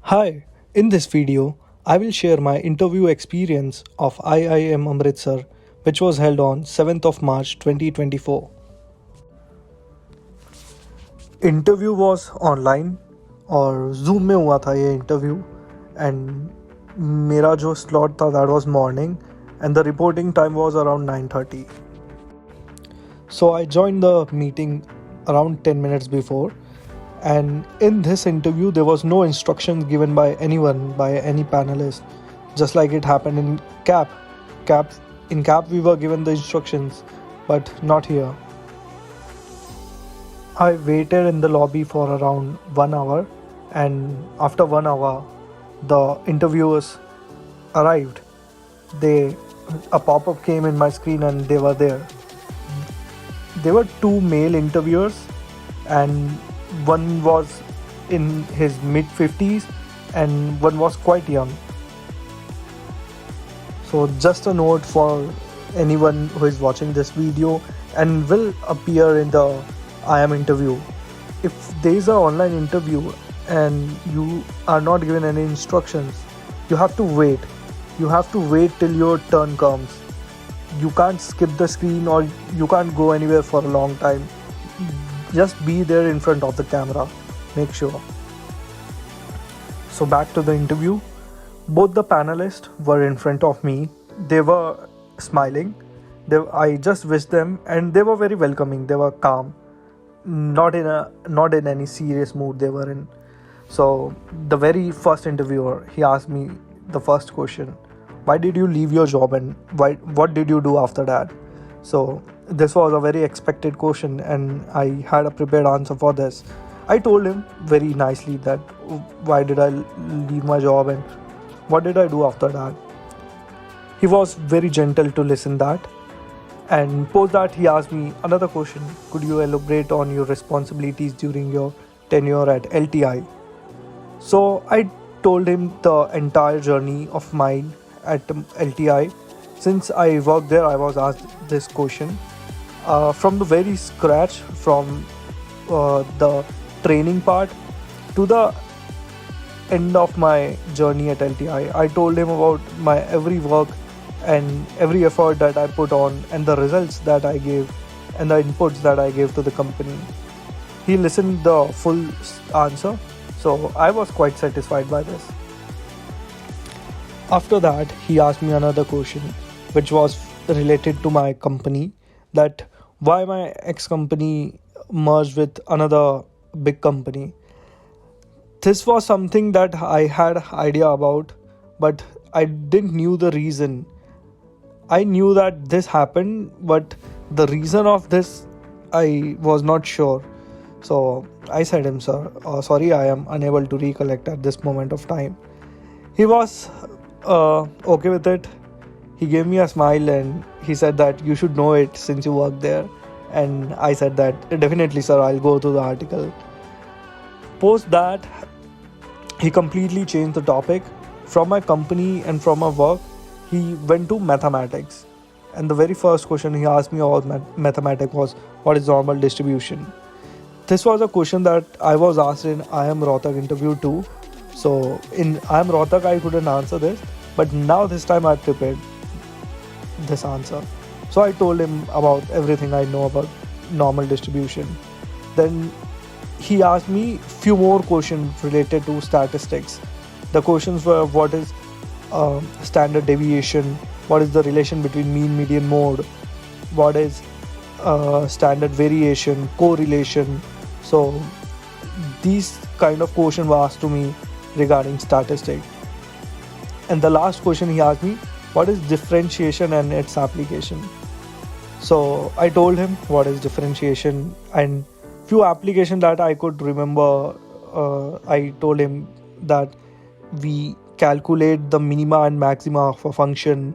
Hi, in this video, I will share my interview experience of IIM Amritsar, which was held on 7th of March 2024. Interview was online और zoom में हुआ था ये interview and मेरा जो slot था that was morning and the reporting time was around 9:30. So I joined the meeting around 10 minutes before, and in this interview there was no instructions given by anyone, by any panelist, just like it happened in CAP. We were given the instructions, but not here. I waited in the lobby for around 1 hour, and after 1 hour the interviewers arrived. They A pop-up came in my screen and they were there. There were two male interviewers, and one was in his mid 50s and one was quite young. So just a note for anyone who is watching this video and will appear in the IIM interview. If there is an online interview and you are not given any instructions, you have to wait. You have to wait till your turn comes. You can't skip the screen or you can't go anywhere for a long time. Just be there in front of the camera. Make sure. So back to the interview. Both the panelists were in front of me. They were smiling. I just wished them and they were very welcoming. They were calm. Not in any serious mood they were in. So the very first interviewer, he asked me the first question. Why did you leave your job and what did you do after that? So this was a very expected question and I had a prepared answer for this. I told him very nicely that why did I leave my job and what did I do after that. He was very gentle to listen that, and post that he asked me another question. Could you elaborate on your responsibilities during your tenure at LTI? So I told him the entire journey of mine at LTI. Since I worked there, I was asked this question from the very scratch, from the training part to the end of my journey at LTI. I told him about my every work and every effort that I put on and the results that I gave and the inputs that I gave to the company. He listened the full answer, so I was quite satisfied by this. After that, he asked me another question, which was related to my company, that why my ex-company merged with another big company. This was something that I had idea about, but I didn't knew the reason. I knew that this happened, but the reason of this I was not sure. So I said him, sir, sorry, I am unable to recollect at this moment of time. He was okay with it. He gave me a smile and he said that you should know it since you work there. And I said that definitely, sir, I'll go to the article. Post that, he completely changed the topic. From my company and from my work, he went to mathematics. And the very first question he asked me about mathematics was, what is normal distribution? This was a question that I was asked in IIM Rohtak interview too. So in IIM Rohtak I couldn't answer this, but now this time I prepared this answer. So I told him about everything I know about normal distribution. Then he asked me few more questions related to statistics. The questions were, what is standard deviation? What is the relation between mean, median, mode? What is standard variation, correlation? So these kind of questions were asked to me regarding statistics. And the last question he asked me, what is differentiation and its application? So I told him what is differentiation and few applications that I could remember. I told him that we calculate the minima and maxima of a function.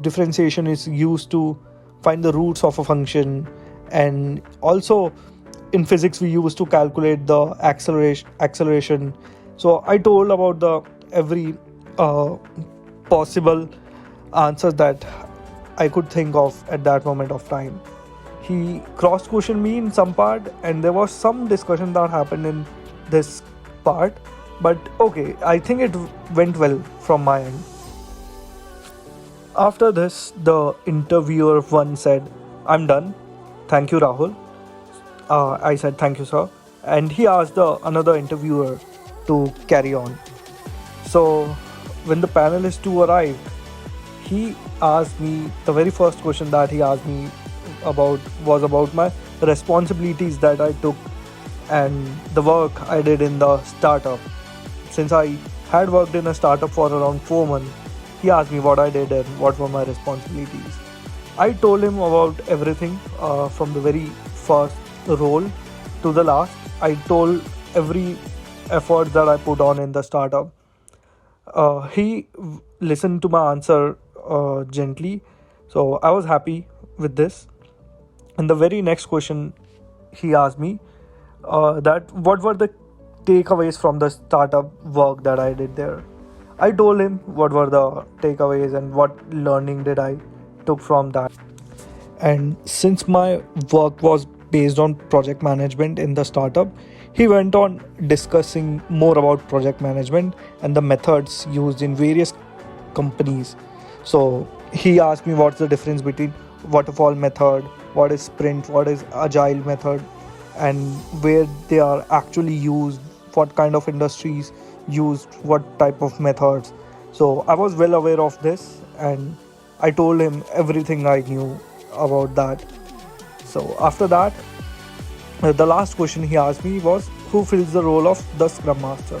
Differentiation is used to find the roots of a function, and also in physics we used to calculate the acceleration. So I told about the every possible answers that I could think of at that moment of time. He cross-questioned me in some part, and there was some discussion that happened in this part But okay, I think it went well from my end. After this, the interviewer one said, "I'm done. Thank you, Rahul." I said, "Thank you, sir." And he asked the another interviewer to carry on. So, when the panelist two arrived, he asked me the very first question that he asked me about was about my responsibilities that I took and the work I did in the startup. Since I had worked in a startup for around 4 months, he asked me what I did and what were my responsibilities. I told him about everything from the very first role to the last. I told every effort that I put on in the startup. He listened to my answer gently, so I was happy with this. And the very next question he asked me that what were the takeaways from the startup work that I did there. I told him what were the takeaways and what learning did I took from that. And since my work was based on project management in the startup, he went on discussing more about project management and the methods used in various companies. So he asked me what's the difference between waterfall method, what is sprint, what is agile method, and where they are actually used, what kind of industries used what type of methods. So I was well aware of this, and I told him everything I knew about that. So after that, the last question he asked me was who fills the role of the scrum master,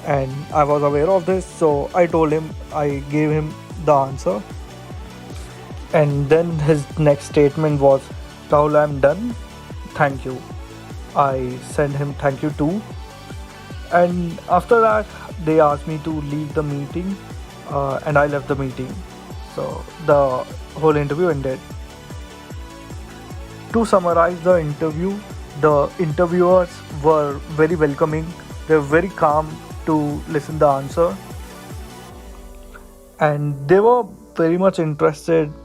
and I was aware of this, so I told him, I gave him the answer. And then his next statement was, "Rahul, I'm done. Thank you." I sent him thank you too. And after that, they asked me to leave the meeting, and I left the meeting. So the whole interview ended. To summarize the interview, the interviewers were very welcoming. They were very calm to listen the answer, and they were very much interested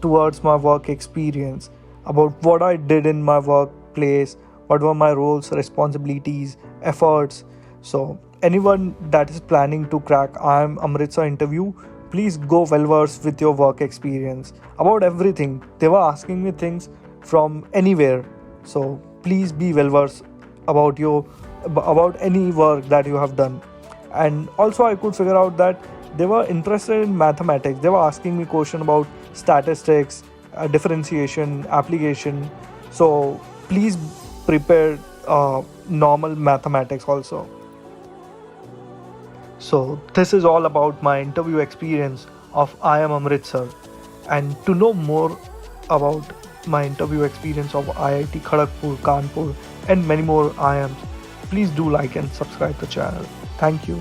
towards my work experience, about what I did in my workplace, what were my roles, responsibilities, efforts. So, anyone that is planning to crack IIM Amritsar interview, please go well versed with your work experience about everything. They were asking me things from anywhere, so please be well versed about your about any work that you have done. And also, I could figure out that they were interested in mathematics. They were asking me question about statistics, differentiation, application. So please prepare normal mathematics also. So this is all about my interview experience of IIM Amritsar. And to know more about my interview experience of IIT Kharagpur, Kanpur, and many more IIMs, please do like and subscribe the channel. Thank you.